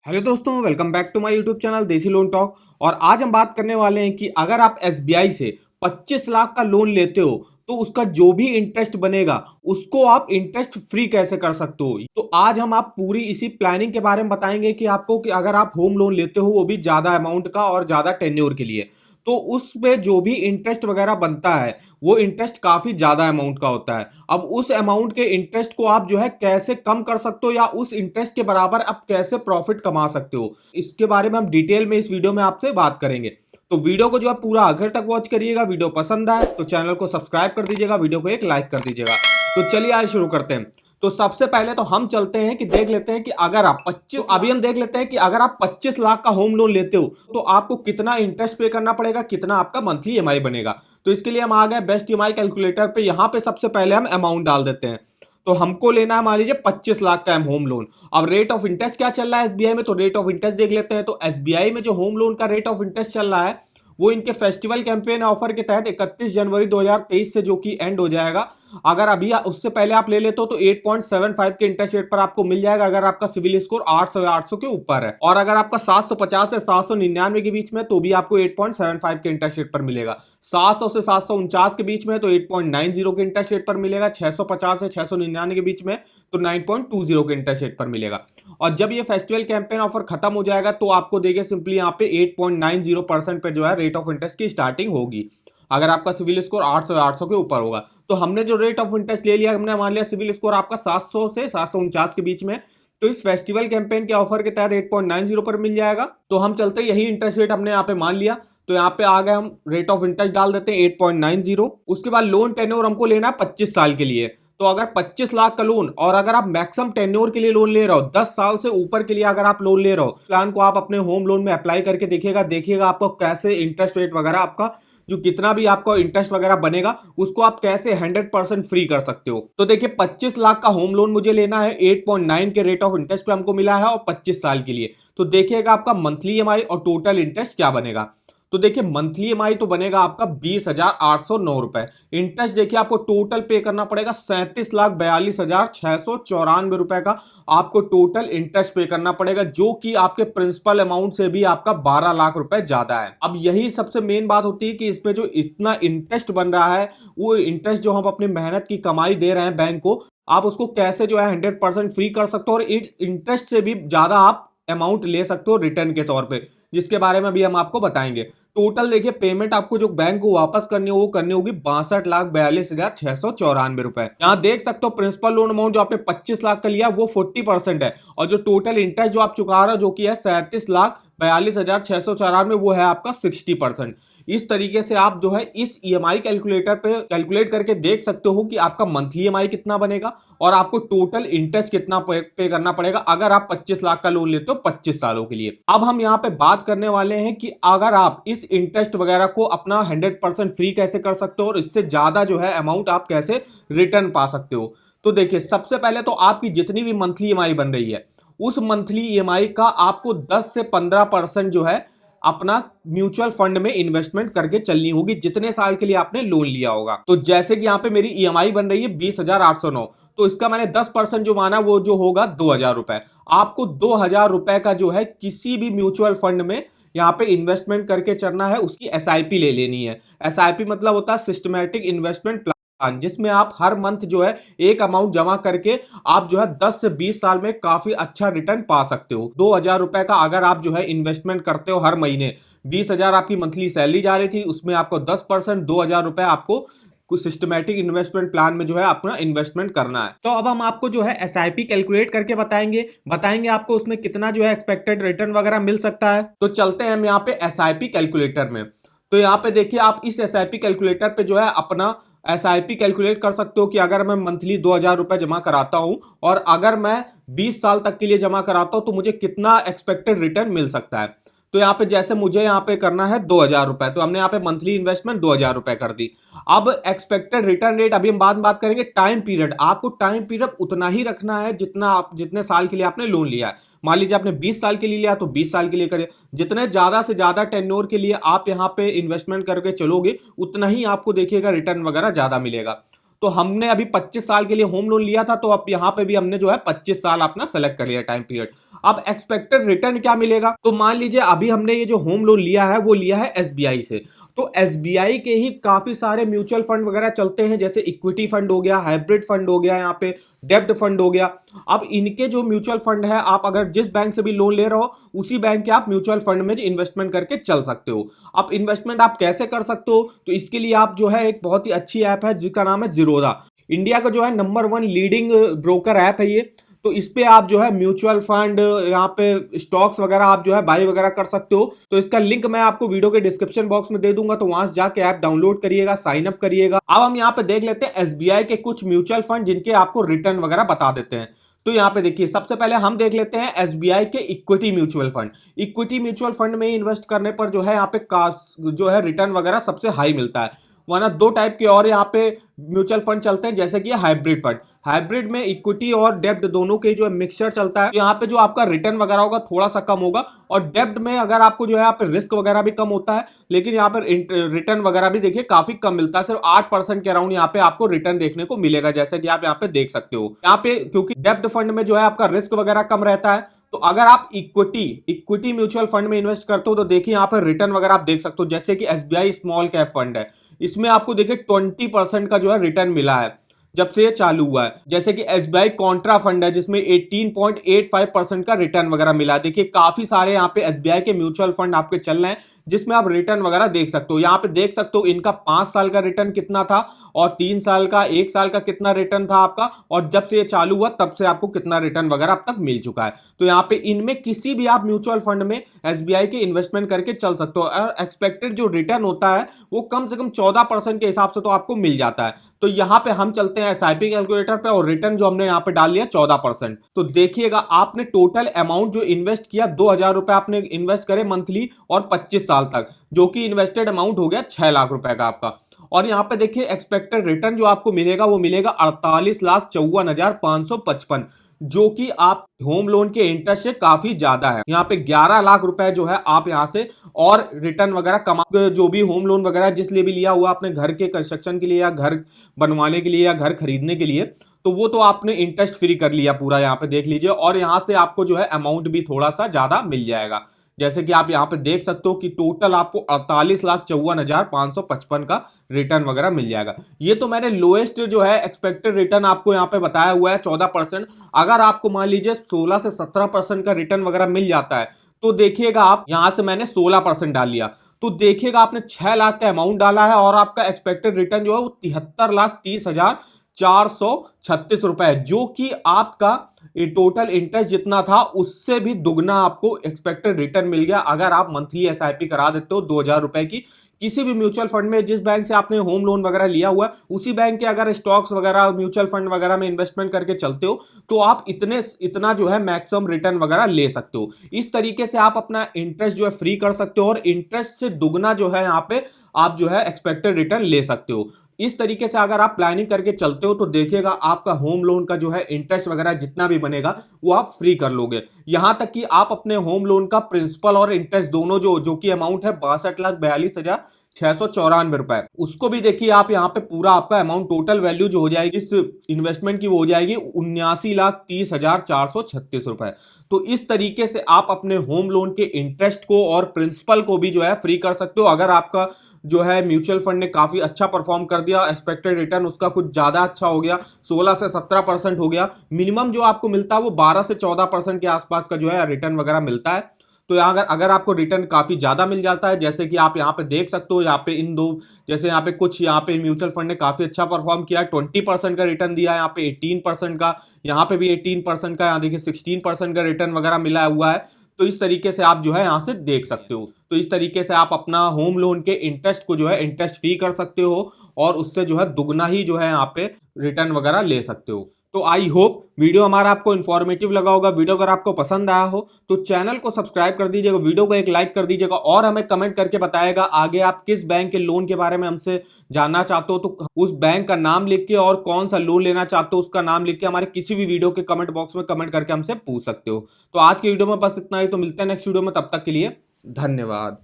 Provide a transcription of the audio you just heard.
Hello दोस्तों, welcome back to my YouTube channel desi loan talk. और आज हम बात करने वाले हैं कि अगर आप एसबीआई से 25 लाख का लोन लेते हो तो उसका जो भी इंटरेस्ट बनेगा उसको आप इंटरेस्ट फ्री कैसे कर सकते हो। तो आज हम आप पूरी इसी प्लानिंग के बारे में बताएंगे कि आपको कि अगर आप होम लोन लेते हो वो भी ज्यादा अमाउंट का और ज्यादा टेन्योर के लिए, तो उस पे जो भी इंटरेस्ट वगैरह बनता है वो इंटरेस्ट काफी ज्यादा अमाउंट का होता है। अब उस अमाउंट के इंटरेस्ट को आप जो है कैसे कम कर सकते हो या उस इंटरेस्ट के बराबर आप कैसे प्रॉफिट कमा सकते हो, इसके बारे में हम डिटेल में इस वीडियो में आपसे बात करेंगे। तो वीडियो को जो है पूरा आखिर तक वॉच करिएगा। वीडियो पसंद आए तो चैनल को सब्सक्राइब कर दीजिएगा, वीडियो को एक लाइक कर दीजिएगा। तो चलिए आज शुरू करते हैं। तो सबसे पहले तो हम चलते हैं कि देख लेते हैं कि अगर आप 25 अभी हम देख लेते हैं कि अगर आप 25 लाख का होम लोन लेते हो तो आपको कितना इंटरेस्ट पे करना पड़ेगा, कितना आपका मंथली ईएमआई बनेगा। तो इसके लिए हम आ गए बेस्ट ईएमआई कैलकुलेटर पे। यहाँ पे सबसे पहले हम अमाउंट डाल देते हैं। तो हमको लेना है मान लीजिए 25 लाख का होम लोन। अब रेट ऑफ इंटरेस्ट क्या चल रहा है एसबीआई में, तो रेट ऑफ इंटरेस्ट देख लेते हैं। तो एसबीआई में जो होम लोन का रेट ऑफ इंटरेस्ट चल रहा है वो इनके फेस्टिवल कैंपेन ऑफर के तहत 31 जनवरी 2023 से जो कि एंड हो जाएगा, अगर अभी उससे पहले आप ले लेते हो तो 8.75 के इंटरेस्ट रेट पर आपको मिल जाएगा अगर आपका सिविल स्कोर 800 या 800 के ऊपर है। और अगर आपका 750 से 799 के बीच में तो भी आपको 8.75 के इंटरेस्ट रेट पर मिलेगा। 700 से 749 के बीच में तो 8.90 के इंटरेस्ट रेट पर मिलेगा। 650 से 699 के बीच में तो 9.20 के इंटरेस्ट रेट पर मिलेगा। और जब ये फेस्टिवल कैंपेन ऑफर खत्म हो जाएगा तो आपको देखिए सिंपली यहाँ पे 8.90% पे जो है रेट ऑफ इंटरेस्ट की स्टार्टिंग होगी अगर आपका सिविल स्कोर 800 के ऊपर होगा। तो हमने जो रेट ऑफ इंटरेस्ट ले लिया, हमने मान लिया सिविल स्कोर आपका 700 से 749 के बीच में, तो इस फेस्टिवल कैंपेन के ऑफर के तहत 8.90 पर मिल जाएगा। तो हम चलते यही इंटरेस्ट रेट हमने यहाँ पे मान लिया। तो यहाँ पे आ गए, हम रेट ऑफ इंटरेस्ट डाल देते हैं 8.90। उसके बाद लोन टेन्योर हमको लेना है 25 साल के लिए। तो अगर 25 लाख का लोन और अगर आप मैक्सिमम टेन्योर के लिए लोन ले रहे हो, 10 साल से ऊपर के लिए अगर आप लोन ले रहे हो, प्लान को आप अपने होम लोन में अप्लाई करके देखिएगा आपको कैसे इंटरेस्ट रेट वगैरह आपका जो कितना भी आपको इंटरेस्ट वगैरह बनेगा उसको आप कैसे 100% फ्री कर सकते हो। तो देखिए 25 लाख का होम लोन मुझे लेना है, 8.9 के रेट ऑफ इंटरेस्ट पे हमको मिला है और 25 साल के लिए। तो देखिएगा आपका मंथली ईएमआई और टोटल इंटरेस्ट क्या बनेगा। तो देखिए मंथली ईएमआई तो बनेगा आपका 20,809 रुपए। इंटरेस्ट देखिए आपको टोटल पे करना पड़ेगा 37,42,694 रुपए का आपको टोटल इंटरेस्ट पे करना पड़ेगा, जो कि आपके प्रिंसिपल अमाउंट से भी आपका 12 लाख रुपए ज्यादा है। अब यही सबसे मेन बात होती है कि इसमें जो इतना इंटरेस्ट बन रहा है वो इंटरेस्ट जो हम अपनी मेहनत की कमाई दे रहे हैं बैंक को, आप उसको कैसे जो है 100% फ्री कर सकते हो और इंटरेस्ट से भी ज्यादा आप अमाउंट ले सकते हो रिटर्न के तौर पे, जिसके बारे में अभी हम आपको बताएंगे। टोटल देखिए पेमेंट आपको जो बैंक को वापस करनी हो वो करनी होगी 62,42,694 रुपए। यहाँ देख सकते हो प्रिंसिपल लोन अमाउंट जो आपने 25 लाख का लिया वो 40% है और जो टोटल इंटरेस्ट जो आप चुका रहे हो जो कि है 37,42,694 वो है आपका 60%। इस तरीके से आप जो है इस ईएमआई कैलकुलेटर पे कैलकुलेट करके देख सकते हो कि आपका मंथली ईएमआई कितना बनेगा और आपको टोटल इंटरेस्ट कितना पे करना पड़ेगा अगर आप 25 लाख का लोन लेते हो 25 सालों के लिए। अब हम यहाँ पे बात करने वाले हैं कि अगर आप इस इंटरेस्ट वगैरह को अपना 100% फ्री कैसे कर सकते हो और इससे ज्यादा जो है अमाउंट आप कैसे रिटर्न पा सकते हो। तो देखिए सबसे पहले तो आपकी जितनी भी मंथली ईएमआई बन रही है उस मंथली ईएमआई का आपको 10 से 15% जो है अपना म्यूचुअल फंड में इन्वेस्टमेंट करके चलनी होगी जितने साल के लिए आपने लोन लिया होगा। तो जैसे कि यहाँ पे मेरी ईएमआई बन रही है 20,809, तो इसका मैंने 10% जो माना वो जो होगा 2,000 रुपए। आपको 2,000 रुपए का जो है किसी भी म्यूचुअल फंड में यहाँ पे इन्वेस्टमेंट करके चलना है, उसकी एसआईपी ले लेनी है। एसआईपी मतलब होता है सिस्टमैटिक इन्वेस्टमेंट प्लान, जिसमें आप हर मंथ जो है एक अमाउंट जमा करके आप जो है 10 से 20 साल में काफी अच्छा रिटर्न पा सकते हो। 2,000 रुपए का अगर आप जो है इन्वेस्टमेंट करते हो हर महीने, 20,000 आपकी मंथली सैलरी जा रही थी, उसमें आपको 10% 2,000 रुपए आपको कुछ सिस्टमैटिक इन्वेस्टमेंट प्लान में जो है अपना इन्वेस्टमेंट करना है। तो अब हम आपको जो है एसआईपी कैलकुलेट करके बताएंगे आपको उसमें कितना जो है एक्सपेक्टेड रिटर्न वगैरह मिल सकता है। तो चलते हैं हम यहाँ पे एसआईपी कैलकुलेटर में। तो यहाँ पे देखिए आप इस एसआईपी कैलकुलेटर पे जो है अपना एसआईपी कैलकुलेट कर सकते हो कि अगर मैं मंथली 2,000 रुपए जमा कराता हूं और अगर मैं 20 साल तक के लिए जमा कराता हूं तो मुझे कितना एक्सपेक्टेड रिटर्न मिल सकता है। तो यहाँ पे जैसे मुझे यहाँ पे करना है 2,000 रुपए, तो हमने यहाँ पे मंथली इन्वेस्टमेंट 2,000 रुपए कर दी। अब एक्सपेक्टेड रिटर्न रेट अभी हम बाद में बात करेंगे। टाइम पीरियड, आपको टाइम पीरियड उतना ही रखना है जितना आप जितने साल के लिए आपने लोन लिया है। मान लीजिए आपने 20 साल के लिए लिया तो 20 साल के लिए करिए। जितने ज्यादा से ज्यादा टेन्योर के लिए आप यहाँ पे इन्वेस्टमेंट करके चलोगे उतना ही आपको देखिएगा रिटर्न वगैरह ज्यादा मिलेगा। तो हमने अभी 25 साल के लिए होम लोन लिया था, तो अब यहाँ पे भी हमने जो है 25 साल अपना सेलेक्ट कर लिया टाइम पीरियड। अब एक्सपेक्टेड रिटर्न क्या मिलेगा, तो मान लीजिए अभी हमने ये जो होम लोन लिया है वो लिया है एसबीआई से, तो एसबीआई के ही काफी सारे म्यूचुअल फंड वगैरह चलते हैं, जैसे इक्विटी फंड हो गया, हाइब्रिड फंड हो गया, यहाँ पे डेब्ट फंड हो गया। अब इनके जो म्यूचुअल फंड है, आप अगर जिस बैंक से भी लोन ले रहे हो उसी बैंक के आप म्यूचुअल फंड में इन्वेस्टमेंट करके चल सकते हो। अब इन्वेस्टमेंट आप कैसे कर सकते हो, तो इसके लिए आप जो है एक बहुत ही अच्छी ऐप है जिसका नाम है जीरोधा। इंडिया का जो है नंबर 1 लीडिंग ब्रोकर ऐप है ये। तो इस पे आप जो है म्यूचुअल फंड, यहाँ पे स्टॉक्स वगैरह आप जो है बाई वगैरह कर सकते हो। तो इसका लिंक मैं आपको वीडियो के डिस्क्रिप्शन बॉक्स में दे दूंगा, तो वहां से जाके ऐप डाउनलोड करिएगा, साइन अप करिएगा। अब हम यहाँ पे देख लेते हैं एसबीआई के कुछ म्यूचुअल फंड जिनके आपको रिटर्न वगैरह बता देते हैं। तो यहाँ पे देखिए, सबसे पहले हम देख लेते हैं एसबीआई के equity mutual fund. Equity mutual fund में इन्वेस्ट करने पर जो है यहाँ पे जो है रिटर्न वगैरह सबसे हाई मिलता है। वरना 2 टाइप के और यहाँ पे म्यूचुअल फंड चलते हैं, जैसे कि हाइब्रिड फंड। हाइब्रिड में इक्विटी और डेब्ट दोनों के जो है मिक्सचर चलता है। यहाँ पे जो आपका रिटर्न वगैरह होगा थोड़ा सा कम होगा, और डेब्ट में अगर आपको जो है यहाँ पे रिस्क वगैरह भी कम होता है, लेकिन यहाँ पर रिटर्न वगैरह भी देखिए काफी कम मिलता है। सिर्फ 8% के अराउंड यहाँ पे आपको रिटर्न देखने को मिलेगा, जैसे कि आप यहाँ पे देख सकते हो। यहाँ पे क्योंकि डेब्ट फंड में जो है आपका रिस्क वगैरह कम रहता है, तो अगर आप इक्विटी म्यूचुअल फंड में इन्वेस्ट करते हो तो देखिए यहाँ पर रिटर्न वगैरह आप देख सकते हो। जैसे कि एसबीआई स्मॉल कैप फंड है, इसमें आपको देखिए 20% का जो है रिटर्न मिला है जब से ये चालू हुआ है। जैसे कि एसबीआई कॉन्ट्रा फंड है, जिसमें 18.85% का रिटर्न वगैरह मिला है। देखिए काफी सारे यहाँ पे एसबीआई के म्यूचुअल फंड आपके चल रहे हैं, जिसमें आप रिटर्न वगैरह देख सकते हो। यहाँ पे देख सकते हो इनका 5 साल का रिटर्न कितना था, और 3 साल का, 1 साल का कितना रिटर्न था आपका, और जब से ये चालू हुआ तब से आपको कितना रिटर्न वगैरह अब तक मिल चुका है। तो यहाँ पे इनमें किसी भी आप म्यूचुअल फंड में एसबीआई के इन्वेस्टमेंट करके चल सकते हो, और एक्सपेक्टेड जो रिटर्न होता है वो कम से कम 14% के हिसाब से तो आपको मिल जाता है। तो यहाँ पे हम चलते हैं एसआईपी कैलकुलेटर पे, और रिटर्न जो हमने यहाँ पे डाल लिया 14%। तो देखिएगा आपने टोटल अमाउंट जो इन्वेस्ट किया 2000 रुपए आपने इन्वेस्ट करे मंथली और 25 साल तक, जो कि इन्वेस्टेड अमाउंट हो गया 6 लाख रुपए का आपका। और यहाँ पे देखिए एक्सपेक्टेड रिटर्न जो आपको मिलेगा वो मिलेगा 48,54,555, जो कि आप होम लोन के इंटरेस्ट से काफी ज्यादा है। यहाँ पे 11 लाख रुपए जो है आप यहाँ से और रिटर्न वगैरह कमा, जो भी होम लोन वगैरह जिस लिए भी लिया हुआ अपने घर के कंस्ट्रक्शन के लिए या घर बनवाने के लिए या घर खरीदने के लिए, तो वो तो आपने इंटरेस्ट फ्री कर लिया पूरा। यहाँ पे देख लीजिए, और यहाँ से आपको जो है अमाउंट भी थोड़ा सा ज्यादा मिल जाएगा। जैसे कि आप यहाँ पे देख सकते हो कि टोटल आपको 48,54,555 का रिटर्न वगैरह मिल जाएगा। ये तो मैंने लोएस्ट जो है एक्सपेक्टेड रिटर्न आपको यहाँ पे बताया हुआ है 14%। अगर आपको मान लीजिए 16 से 17% का रिटर्न वगैरह मिल जाता है, तो देखिएगा आप यहाँ से मैंने 16% डाल लिया, तो देखिएगा आपने 6 लाख का अमाउंट डाला है, और आपका एक्सपेक्टेड रिटर्न जो है वो 73,30,436 रुपए, जो कि आपका टोटल इंटरेस्ट जितना था उससे भी दुगना आपको एक्सपेक्टेड रिटर्न मिल गया। अगर आप मंथली एसआईपी करा देते हो 2000 रुपए की किसी भी म्यूचुअल फंड में, जिस बैंक से आपने होम लोन वगैरह लिया हुआ है उसी बैंक के अगर स्टॉक्स वगैरह म्यूचुअल फंड वगैरह में इन्वेस्टमेंट करके चलते हो, तो आप इतना जो है मैक्सिमम रिटर्न वगैरह ले सकते हो। इस तरीके से आप अपना इंटरेस्ट जो है फ्री कर सकते हो, और इंटरेस्ट से दुगना जो है यहाँ पे आप जो है एक्सपेक्टेड रिटर्न ले सकते हो। इस तरीके से अगर आप प्लानिंग करके चलते हो तो देखिएगा आपका होम लोन का जो है इंटरेस्ट वगैरह जितना भी बनेगा वो आप फ्री कर लोगे। यहां तक कि आप अपने होम लोन का प्रिंसिपल और इंटरेस्ट दोनों जो कि अमाउंट है 62,42,694 रुपए, उसको भी देखिए आप यहाँ पे पूरा आपका अमाउंट टोटल वैल्यू जो हो जाएगी इस इन्वेस्टमेंट की वो हो जाएगी 79,30,436 रुपए। तो इस तरीके से आप अपने होम लोन के इंटरेस्ट को और प्रिंसिपल को भी जो है फ्री कर सकते हो। अगर आपका जो है म्यूचुअल फंड ने काफी अच्छा परफॉर्म कर दिया, एक्सपेक्टेड रिटर्न उसका कुछ ज्यादा अच्छा हो गया, 16 से 17% हो गया, मिनिमम जो आपको मिलता है वो 12 से 14% के आसपास का जो है रिटर्न वगैरह मिलता है। तो अगर आपको रिटर्न काफी ज्यादा मिल जाता है, जैसे कि आप यहाँ पे देख सकते हो, यहाँ पे इन दो, जैसे यहाँ पे कुछ यहाँ पे म्यूचुअल फंड ने काफी अच्छा परफॉर्म किया, 20% का रिटर्न दिया है, यहाँ पे 18% का, यहाँ पे भी 18% का, यहाँ देखिए 16% का रिटर्न वगैरह मिला हुआ है। तो इस तरीके से आप जो है यहाँ से देख सकते हो। तो इस तरीके से आप अपना होम लोन के इंटरेस्ट को जो है इंटरेस्ट फ्री कर सकते हो, और उससे जो है दुगना ही जो है यहाँ पे रिटर्न वगैरह ले सकते हो। तो आई होप वीडियो हमारा आपको इन्फॉर्मेटिव लगा होगा। वीडियो अगर आपको पसंद आया हो तो चैनल को सब्सक्राइब कर दीजिएगा, वीडियो को एक लाइक कर दीजिएगा, और हमें कमेंट करके बताएगा आगे आप किस बैंक के लोन के बारे में हमसे जानना चाहते हो, तो उस बैंक का नाम लिख के और कौन सा लोन लेना चाहते हो उसका नाम लिख के हमारे किसी भी वीडियो के कमेंट बॉक्स में कमेंट करके हमसे पूछ सकते हो। तो आज की वीडियो में बस इतना ही, तो मिलते हैं नेक्स्ट वीडियो में, तब तक के लिए धन्यवाद।